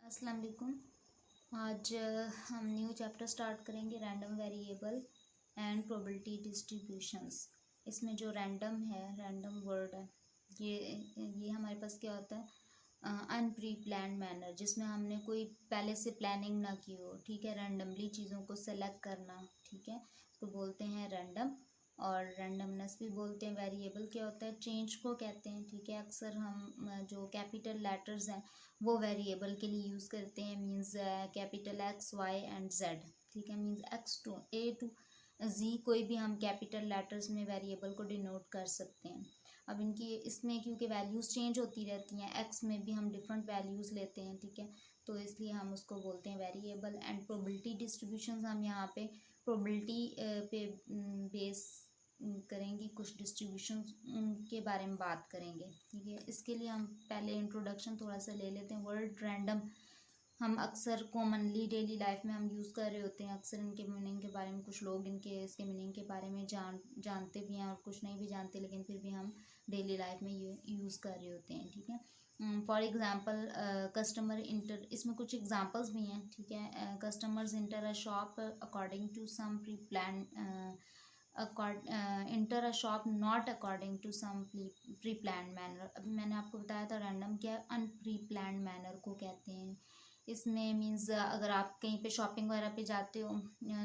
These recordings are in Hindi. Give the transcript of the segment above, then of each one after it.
अस्सलाम वालेकुम। आज हम न्यू चैप्टर स्टार्ट करेंगे random variable and probability distributions. इसमें जो रैंडम है, रैंडम वर्ड है, ये हमारे पास क्या होता है, अनप्री प्लान मैनर, जिसमें हमने कोई पहले से प्लानिंग ना की हो। ठीक है, रैंडमली चीज़ों को सेलेक्ट करना। ठीक है, तो बोलते हैं रैंडम। और रैंडमनेस भी बोलते हैं। वेरिएबल क्या होता है, चेंज को कहते हैं। ठीक है, अक्सर हम जो कैपिटल लेटर्स हैं वो वेरिएबल के लिए यूज़ करते हैं। Means capital X Y and Z. ठीक है, means X to A to G, कोई भी हम कैपिटल लेटर्स में वेरिएबल को डिनोट कर सकते हैं। अब इनकी इसमें क्योंकि वैल्यूज़ चेंज होती रहती हैं, एक्स में भी हम डिफरेंट वैल्यूज़ लेते हैं। ठीक है, तो इसलिए हम उसको बोलते हैं वेरिएबल। एंड प्रोबेबिलिटी डिस्ट्रीब्यूशंस, हम यहाँ पे प्रोबेबिलिटी पे बेस करेंगे, कुछ डिस्ट्रीब्यूशन के बारे में बात करेंगे। ठीक है, इसके लिए हम पहले इंट्रोडक्शन थोड़ा सा ले लेते हैं। वर्ड रैंडम हम अक्सर कॉमनली डेली लाइफ में हम यूज़ कर रहे होते हैं। अक्सर इनके मीनिंग के बारे में कुछ लोग इसके मीनिंग के बारे में जानते भी हैं और कुछ नहीं भी जानते, लेकिन फिर भी हम डेली लाइफ में यूज़ कर रहे होते हैं। ठीक है, फॉर एग्ज़ाम्पल कस्टमर इंटर, इसमें कुछ एग्जांपल्स भी हैं। ठीक है, customers enter a shop according to some pre plan, enter a shop not according to some pre plan manner. अभी मैंने आपको बताया था रैंडम क्या है, अनप्री प्लान मैनर को कहते हैं। इसमें मीन्स अगर आप कहीं पे शॉपिंग वगैरह पे जाते हो,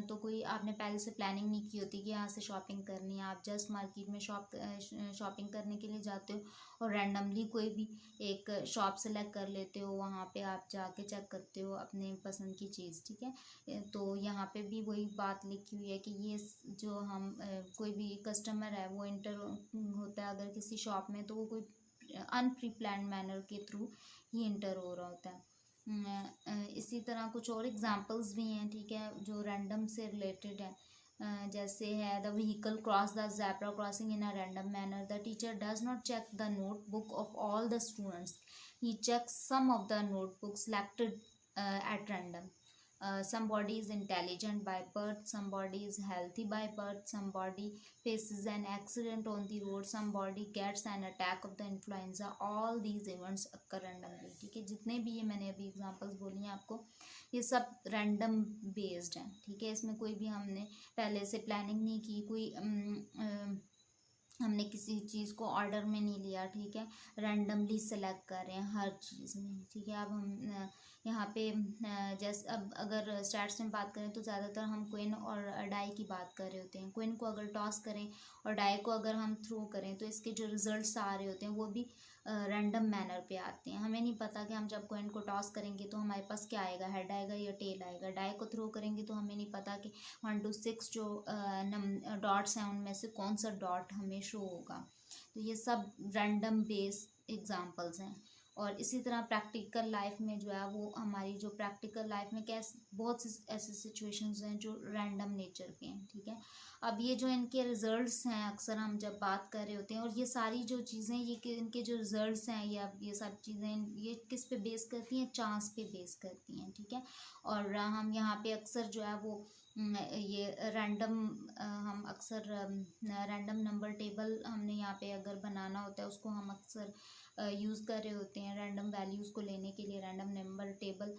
तो कोई आपने पहले से प्लानिंग नहीं की होती कि यहाँ से शॉपिंग करनी है। आप जस्ट मार्केट में शॉपिंग करने के लिए जाते हो और रैंडमली कोई भी एक शॉप सेलेक्ट कर लेते हो, वहाँ पे आप जाके चेक करते हो अपने पसंद की चीज़। ठीक है, तो यहाँ पे भी वही बात लिखी हुई है कि ये जो हम कोई भी कस्टमर है वो इंटर होता है अगर किसी शॉप में, तो वो कोई अनप्री प्लान मैनर के थ्रू ही इंटर हो रहा होता है। इसी तरह कुछ और एग्जांपल्स भी हैं। ठीक है, जो रैंडम से रिलेटेड है। जैसे है the vehicle cross the zebra crossing in a random manner, the teacher does not check the notebook of all the students, he checks some of the notebook selected at random. Somebody is intelligent by birth, somebody is healthy by birth, somebody faces an accident on the road, somebody gets an attack of the influenza. All these events occur randomly. ठीक है, जितने भी ये मैंने अभी एग्जांपल्स बोली हैं आपको, ये सब रैंडम बेस्ड हैं। ठीक है, इसमें कोई भी हमने पहले से प्लानिंग नहीं की, कोई हमने किसी चीज़ को ऑर्डर में नहीं लिया। ठीक है, रैंडमली सेलेक्ट कर रहे हैं हर चीज़ में। ठीक है, अब हम यहाँ पे जैसे अब अगर स्टैट्स में बात करें तो ज़्यादातर हम क्वीन और डाई की बात कर रहे होते हैं। क्वीन को अगर टॉस करें और डाई को अगर हम थ्रो करें तो इसके जो रिजल्ट्स आ रहे होते हैं वो भी रैंडम मैनर पे आते हैं। हमें नहीं पता कि हम जब कॉइन को टॉस करेंगे तो हमारे पास क्या आएगा, हेड आएगा या टेल आएगा। डाई को थ्रो करेंगे तो हमें नहीं पता कि 1 to 6 जो डॉट्स हैं उनमें से कौन सा डॉट हमें शो होगा। तो ये सब रैंडम बेस्ड एग्जांपल्स हैं। और इसी तरह प्रैक्टिकल लाइफ में जो है वो हमारी जो प्रैक्टिकल लाइफ में कैसे बहुत सी ऐसे सिचुएशंस हैं जो रैंडम नेचर के हैं। ठीक है, अब ये जो इनके रिजल्ट्स हैं अक्सर हम जब बात कर रहे होते हैं, और ये सारी जो चीज़ें इनके जो रिजल्ट्स हैं या ये सब चीज़ें ये किस पे बेस करती हैं, चांस पे बेस करती हैं। ठीक है, और हम यहाँ पे अक्सर जो है वो ये रैंडम हम अक्सर रैंडम नंबर टेबल हमने यहाँ पे अगर बनाना होता है उसको हम अक्सर यूज़ कर रहे होते हैं रैंडम वैल्यूज़ को लेने के लिए। रैंडम नंबर टेबल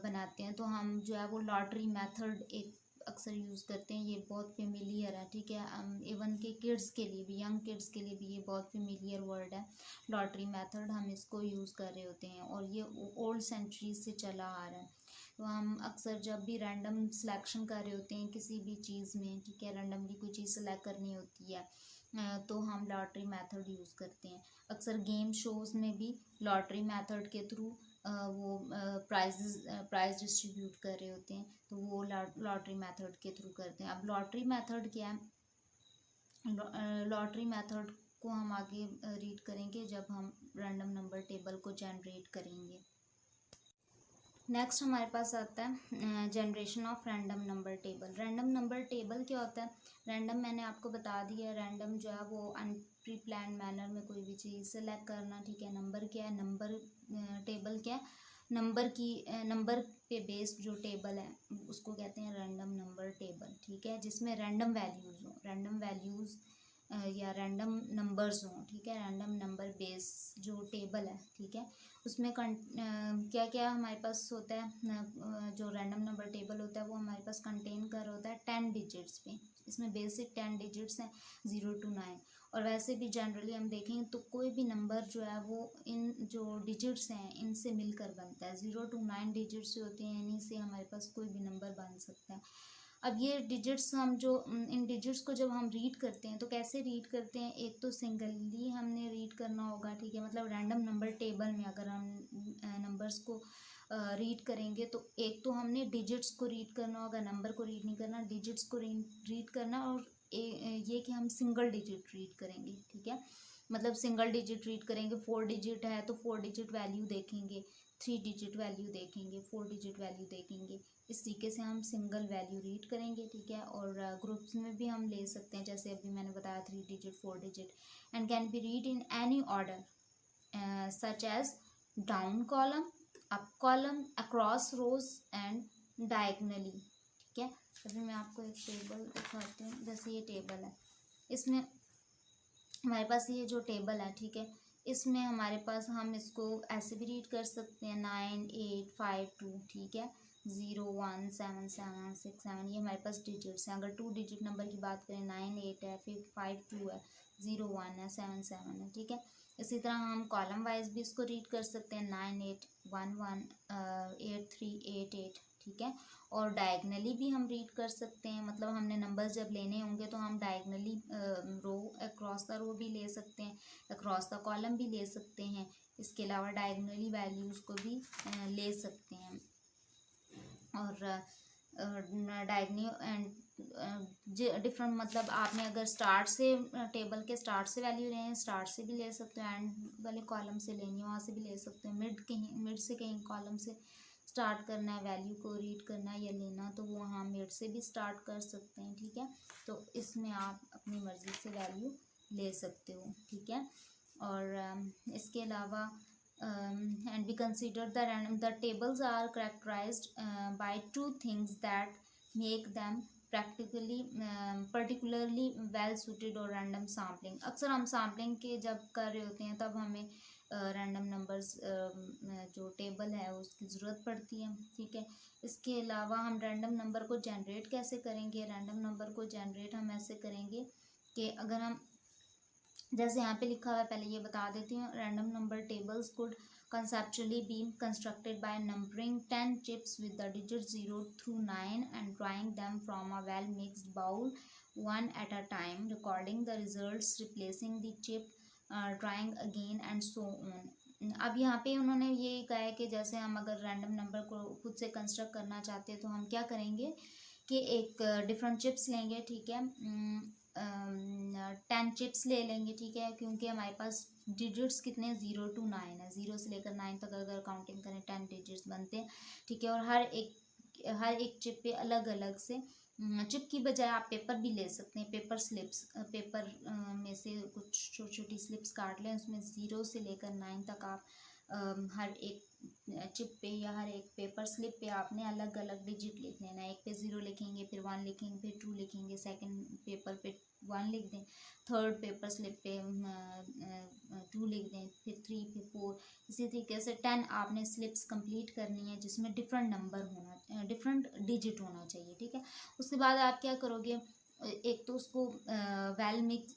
बनाते हैं तो हम जो है वो लॉटरी मेथड एक अक्सर यूज़ करते हैं। ये बहुत फेमिलियर है। ठीक है, इवन के किड्स के लिए भी, यंग किड्स के लिए भी ये बहुत फेमिलियर वर्ड है लॉटरी मेथड। हम इसको यूज़ कर रहे होते हैं और ये ओल्ड सेंचुरी से चला आ रहा है। तो हम अक्सर जब भी रैंडम सिलेक्शन कर रहे होते हैं किसी भी चीज़ में, ठीक है, रैंडमली कोई चीज़ सेलेक्ट करनी होती है तो हम लॉटरी मेथड यूज़ करते हैं। अक्सर गेम शोज़ में भी लॉटरी मेथड के थ्रू वो प्राइज डिस्ट्रीब्यूट कर रहे होते हैं, तो वो लॉटरी मेथड के थ्रू करते हैं। अब लॉटरी मेथड क्या है, लॉटरी मेथड को हम आगे रीड करेंगे जब हम रैंडम नंबर टेबल को जनरेट करेंगे। नेक्स्ट हमारे पास आता है generation of random number table. Random number table क्या होता है, रैंडम मैंने आपको बता दिया, रैंडम जो है वो अनप्री प्लान मैनर में कोई भी चीज़ सेलेक्ट करना। ठीक है, नंबर क्या है, नंबर टेबल क्या है, नंबर पे बेस्ड जो टेबल है उसको कहते हैं रैंडम नंबर टेबल। ठीक है, जिसमें रैंडम वैल्यूज़ हो, रैंडम वैल्यूज़ या रैंडम नंबर्स हों, ठीक है, रैंडम नंबर बेस जो टेबल है, ठीक है, उसमें क्या क्या हमारे पास होता है, जो रैंडम नंबर टेबल होता है वो हमारे पास कंटेन कर होता है 10 डिजिट्स पे। इसमें बेसिक 10 डिजिट्स हैं 0 to 9। और वैसे भी जनरली हम देखें तो कोई भी नंबर जो है वो इन जो डिजिट्स हैं इनसे मिलकर बनता है। 0 to 9 डिजिट्स होते हैं, इन्हीं से हमारे पास कोई भी नंबर बन सकता है। अब ये डिजिट्स हम जो इन डिजिट्स को जब हम रीड करते हैं तो कैसे रीड करते हैं, एक तो सिंगली हमने रीड करना होगा, ठीक है, मतलब रैंडम नंबर टेबल में अगर हम नंबर्स को रीड करेंगे तो एक तो हमने डिजिट्स को रीड करना होगा, नंबर को रीड नहीं करना, डिजिट्स को रीड करना। और ये कि हम सिंगल डिजिट रीड करेंगे, ठीक है, मतलब सिंगल डिजिट रीड करेंगे। 4 डिजिट है तो 4 डिजिट वैल्यू देखेंगे, 3 डिजिट वैल्यू देखेंगे, 4 डिजिट वैल्यू देखेंगे। इस तरीके से हम सिंगल वैल्यू रीड करेंगे, ठीक है। और ग्रुप्स में भी हम ले सकते हैं, जैसे अभी मैंने बताया 3 digit 4 digit, and can be read in any order such as down column, up column, across rows and diagonally, ठीक है। अभी मैं आपको एक टेबल दिखाती हूँ, जैसे ये टेबल है, इसमें हमारे पास ये जो टेबल है, ठीक है, इसमें हमारे पास हम इसको ऐसे भी रीड कर सकते हैं 9 8 5 2, ठीक है, 0 1 7 7 6 7, ये हमारे पास डिजिट्स हैं। अगर 2 डिजिट नंबर की बात करें 9 8 है, फिर 5 2 है, 0 1 है, 7 7 है, ठीक है। इसी तरह हम कॉलम वाइज भी इसको रीड कर सकते हैं 9 8 1 1 8 3 8 8, ठीक है। और डायगनली भी हम रीड कर सकते हैं, मतलब हमने नंबर्स जब लेने होंगे तो हम diagonally row across the row भी ले सकते हैं, अक्रॉस द कॉलम भी ले सकते हैं। इसके अलावा डायगनली वैल्यूज़ को भी ले सकते हैं। और डायगनी एंड डिफरेंट, मतलब आपने अगर स्टार्ट से टेबल के स्टार्ट से वैल्यू लें, स्टार्ट से भी ले सकते हो, एंड वाले कॉलम से लेनी है वहाँ से भी ले सकते हो, मिड से कहीं कॉलम से स्टार्ट करना है वैल्यू को रीड करना या लेना तो वो वहाँ मिड से भी स्टार्ट कर सकते हैं, ठीक है। तो इसमें आप अपनी मर्ज़ी से वैल्यू ले सकते हो, ठीक है। और इसके अलावा and we consider the tables are characterized by two things that make them practically particularly well suited or random sampling। अक्सर हम सैम्पलिंग के जब कर रहे होते हैं तब हमें रैंडम नंबर्स जो टेबल है उसकी ज़रूरत पड़ती है, ठीक है। इसके अलावा हम रैंडम नंबर को जनरेट कैसे करेंगे, रैंडम नंबर को जनरेट हम ऐसे करेंगे कि अगर हम जैसे यहाँ पे लिखा हुआ है, पहले ये बता देती हूँ, random number tables could conceptually be constructed by numbering 10 chips with the digits 0 through 9 and drawing them from a well mixed bowl one at a time, recording the results, replacing the chip, drawing again and so on। अब यहाँ पे उन्होंने ये कहा है कि जैसे हम अगर रैंडम नंबर को खुद से कंस्ट्रक्ट करना चाहते हैं तो हम क्या करेंगे कि एक डिफरेंट चिप्स लेंगे, ठीक है, 10 चिप्स ले लेंगे, ठीक है, क्योंकि हमारे पास डिजिट्स कितने 0 to 9 है, 0 से लेकर 9 तक अगर काउंटिंग करें 10 डिजिट्स बनते हैं, ठीक है। और हर एक चिप पे अलग अलग से चिप की बजाय आप पेपर भी ले सकते हैं, पेपर स्लिप्स, पेपर में से कुछ छोटी छोटी स्लिप्स काट लें, उसमें 0 से लेकर 9 तक आप हर एक चिप पे या हर एक पेपर स्लिप पे आपने अलग अलग डिजिट लिख लेना है। एक पे 0 लिखेंगे, फिर 1 लिखेंगे, फिर 2 लिखेंगे, सेकंड पेपर पे 1 लिख दें, थर्ड पेपर स्लिप पे 2 लिख दें, फिर 3, फिर 4, इसी तरीके से 10 आपने स्लिप्स कंप्लीट करनी है जिसमें डिफरेंट नंबर होना, डिफरेंट डिजिट होना चाहिए, ठीक है। उसके बाद आप क्या करोगे, एक तो उसको वेल मिक्स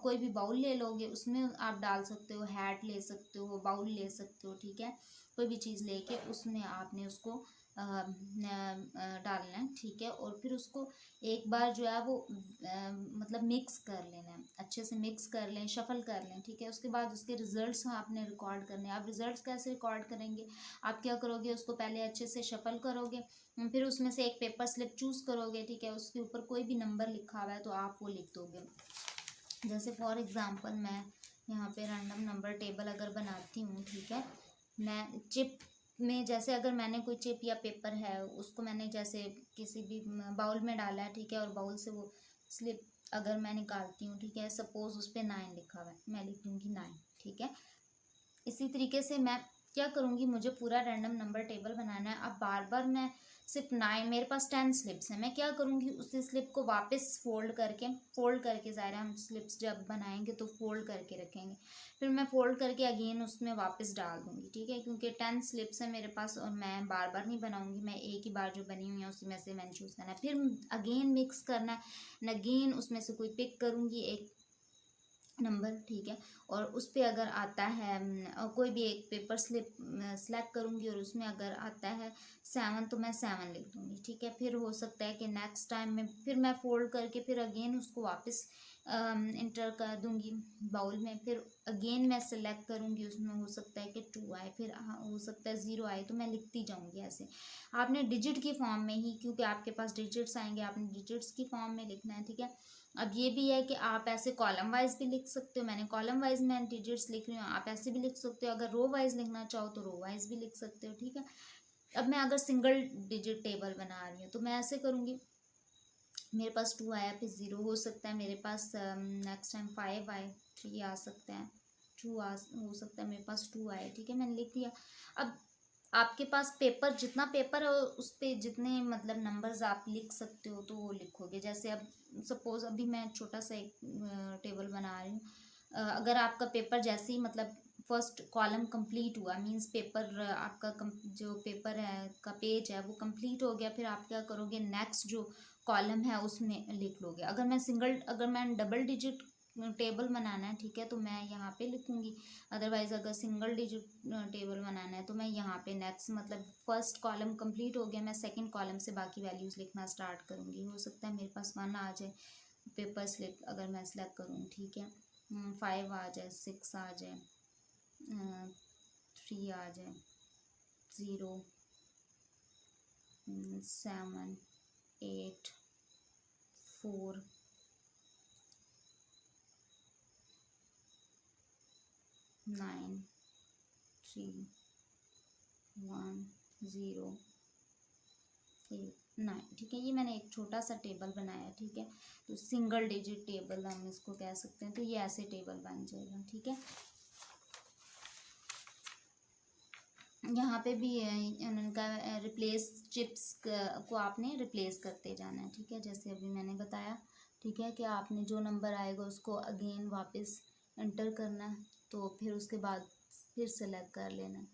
कोई भी बाउल ले लोगे, उसमें आप डाल सकते हो, हैट ले सकते हो, बाउल ले सकते हो, ठीक है, कोई भी चीज़ लेके उसमें आपने उसको डालना है, ठीक है। और फिर उसको एक बार जो है वो मतलब मिक्स कर लेना है, अच्छे से मिक्स कर लें, शफल कर लें, ठीक है। उसके बाद उसके रिजल्ट्स आपने रिकॉर्ड करने हैं। आप रिजल्ट्स कैसे रिकॉर्ड करेंगे, आप क्या करोगे, उसको पहले अच्छे से शफल करोगे, फिर उसमें से एक पेपर स्लिप चूज़ करोगे, ठीक है, उसके ऊपर कोई भी नंबर लिखा हुआ है तो आप वो लिख दोगे। जैसे फॉर एग्ज़ाम्पल मैं यहाँ पे रैंडम नंबर टेबल अगर बनाती हूँ, ठीक है, मैं चिप में जैसे अगर मैंने कोई चिप या पेपर है उसको मैंने जैसे किसी भी बाउल में डाला है, ठीक है, और बाउल से वो स्लिप अगर मैं निकालती हूँ, ठीक है, सपोज उस पर 9 लिखा हुआ है, मैं लिख दूँगी 9, ठीक है। इसी तरीके से मैं क्या करूँगी, मुझे पूरा रैंडम नंबर टेबल बनाना है। अब बार बार मैं सिर्फ 9, मेरे पास 10 स्लिप्स हैं, मैं क्या करूँगी, उसी स्लिप को वापस फोल्ड करके ज़ाहिर है हम स्लिप्स जब बनाएंगे तो फोल्ड करके रखेंगे, फिर मैं फोल्ड करके अगेन उसमें वापस डाल दूँगी, ठीक है। क्योंकि 10 स्लिप्स है मेरे पास और मैं बार बार नहीं बनाऊँगी, मैं एक ही बार जो बनी हुई है उसी में से मैंने चूज़ करना है, फिर अगेन मिक्स करना है, अगेन उसमें से कोई पिक करूँगी एक नंबर, ठीक है। और उस पे अगर आता है कोई भी एक पेपर स्लिप सेलेक्ट करूँगी और उसमें अगर आता है 7 तो मैं 7 लिख दूँगी, ठीक है। फिर हो सकता है कि नेक्स्ट टाइम में फिर मैं फोल्ड करके फिर अगेन उसको वापस इंटर कर दूँगी बाउल में, फिर अगेन मैं सेलेक्ट करूँगी, उसमें हो सकता है कि 2 आए, फिर हो सकता है 0 आए, तो मैं लिखती जाऊँगी ऐसे। आपने डिजिट की फॉर्म में ही, क्योंकि आपके पास डिजिट्स आएंगे, आपने डिजिट्स की फॉर्म में लिखना है, ठीक है। अब ये भी है कि आप ऐसे कॉलम वाइज भी लिख सकते हो, मैंने कॉलम वाइज मैं डिजिट्स लिख रही हूँ, आप ऐसे भी लिख सकते हो, अगर रो वाइज लिखना चाहो तो रो वाइज भी लिख सकते हो, ठीक है। अब मैं अगर सिंगल डिजिट टेबल बना रही हूँ तो मैं ऐसे करूँगी, मेरे पास 2 आया, फिर 0 हो सकता है, मेरे पास नेक्स्ट टाइम 5 आए, 3 आ सकता है, 2 हो सकता है, मेरे पास 2 आए, ठीक है, मैंने लिख दिया। अब आपके पास पेपर, जितना पेपर है उस पे जितने मतलब नंबर्स आप लिख सकते हो तो वो लिखोगे। जैसे अब सपोज अभी मैं छोटा सा एक टेबल बना रही हूँ, अगर आपका पेपर जैसे ही मतलब फर्स्ट कॉलम कंप्लीट हुआ, मींस पेपर आपका जो पेपर है का पेज है वो कंप्लीट हो गया, फिर आप क्या करोगे, नेक्स्ट जो कॉलम है उसमें लिख लोगे। अगर मैं डबल डिजिट टेबल बनाना है, ठीक है, तो मैं यहाँ पे लिखूंगी। अदरवाइज अगर सिंगल डिजिट टेबल बनाना है तो मैं यहाँ पे नेक्स्ट मतलब फर्स्ट कॉलम कंप्लीट हो गया, मैं सेकंड कॉलम से बाकी वैल्यूज़ लिखना स्टार्ट करूँगी। हो सकता है मेरे पास 1 आ जाए पेपर स्लिप, अगर मैं सेलेक्ट करूँ, ठीक है, 5 आ जाए, 6 आ जाए, 3 आ जाए, 0, 7, 8, 4, 9, 3, 1, 0, 8, 9, ठीक है। ये मैंने एक छोटा सा टेबल बनाया, ठीक है, तो सिंगल डिजिट टेबल हम इसको कह सकते हैं। तो ये ऐसे टेबल बन जाएगा, ठीक है। यहाँ पे भी उनका रिप्लेस चिप्स को आपने रिप्लेस करते जाना है, ठीक है, जैसे अभी मैंने बताया, ठीक है, कि आपने जो नंबर आएगा उसको अगेन वापस एंटर करना है, तो फिर उसके बाद फिर सेलेक्ट कर लेना है।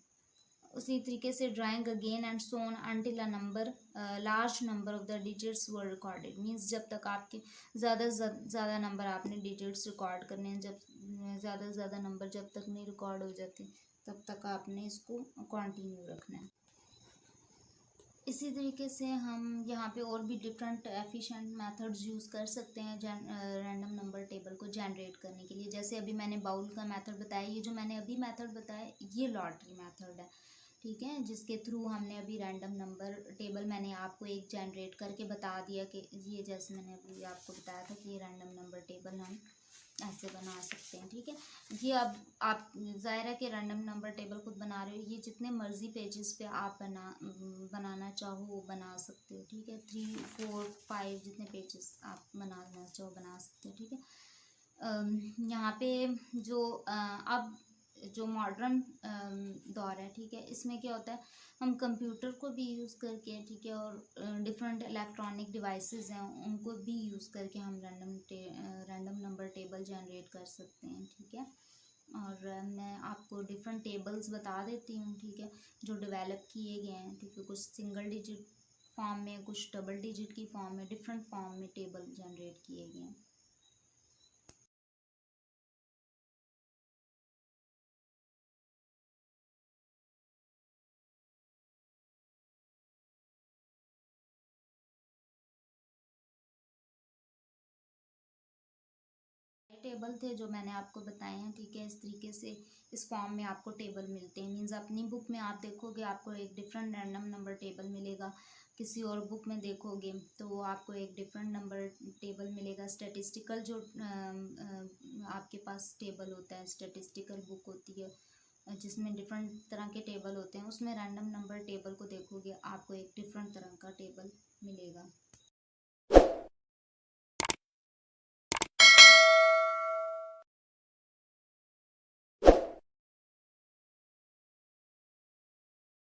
उसी तरीके से drawing again and so on until a number large number of the digits were recorded, means जब तक आपके ज़्यादा से ज़्यादा नंबर आपने डिजिट्स रिकॉर्ड करने हैं, जब ज़्यादा से ज़्यादा नंबर जब तक नहीं रिकॉर्ड हो जाते तब तक आपने इसको कंटिन्यू रखना है। इसी तरीके से हम यहाँ पे और भी डिफरेंट एफिशिएंट मेथड्स यूज़ कर सकते हैं रैंडम नंबर टेबल को जनरेट करने के लिए। जैसे अभी मैंने बाउल का मेथड बताया, ये जो मैंने अभी मेथड बताया ये लॉटरी मेथड है, ठीक है, जिसके थ्रू हमने अभी रैंडम नंबर टेबल मैंने आपको एक जनरेट करके बता दिया कि ये, जैसे मैंने अभी आपको बताया था कि ये रैंडम नंबर टेबल हम ऐसे बना सकते हैं, ठीक है। ये अब आप ज़ाहिर है कि रैंडम नंबर टेबल खुद बना रहे हो, ये जितने मर्जी पेजेस पे आप बनाना चाहो वो बना सकते हो, ठीक है। 3, 4, 5 जितने पेजेस आप बनाना चाहो बना सकते हो, ठीक है। यहाँ पे जो अब जो मॉडर्न दौर है, ठीक है, इसमें क्या होता है, हम कंप्यूटर को भी यूज़ करके, ठीक है, और डिफरेंट इलेक्ट्रॉनिक डिवाइसेस हैं उनको भी यूज़ करके हम रैंडम नंबर टेबल जनरेट कर सकते हैं, ठीक है। और मैं आपको डिफरेंट टेबल्स बता देती हूँ, ठीक है, जो डेवलप किए गए हैं, ठीक है, कुछ सिंगल डिजिट फॉर्म में, कुछ डबल डिजिट की फॉर्म में, डिफरेंट फॉर्म में टेबल जनरेट किए गए हैं। टेबल थे जो मैंने आपको बताए हैं, ठीक है, इस तरीके से इस फॉर्म में आपको टेबल मिलते हैं। मीन्स अपनी बुक में आप देखोगे आपको एक डिफरेंट रैंडम नंबर टेबल मिलेगा, किसी और बुक में देखोगे तो आपको एक डिफरेंट नंबर टेबल मिलेगा। स्टैटिस्टिकल जो आपके पास टेबल होता है, स्टैटिस्टिकल बुक होती है जिसमें डिफरेंट तरह के टेबल होते हैं, उसमें रैंडम नंबर टेबल को देखोगे आपको एक डिफरेंट तरह का टेबल मिलेगा।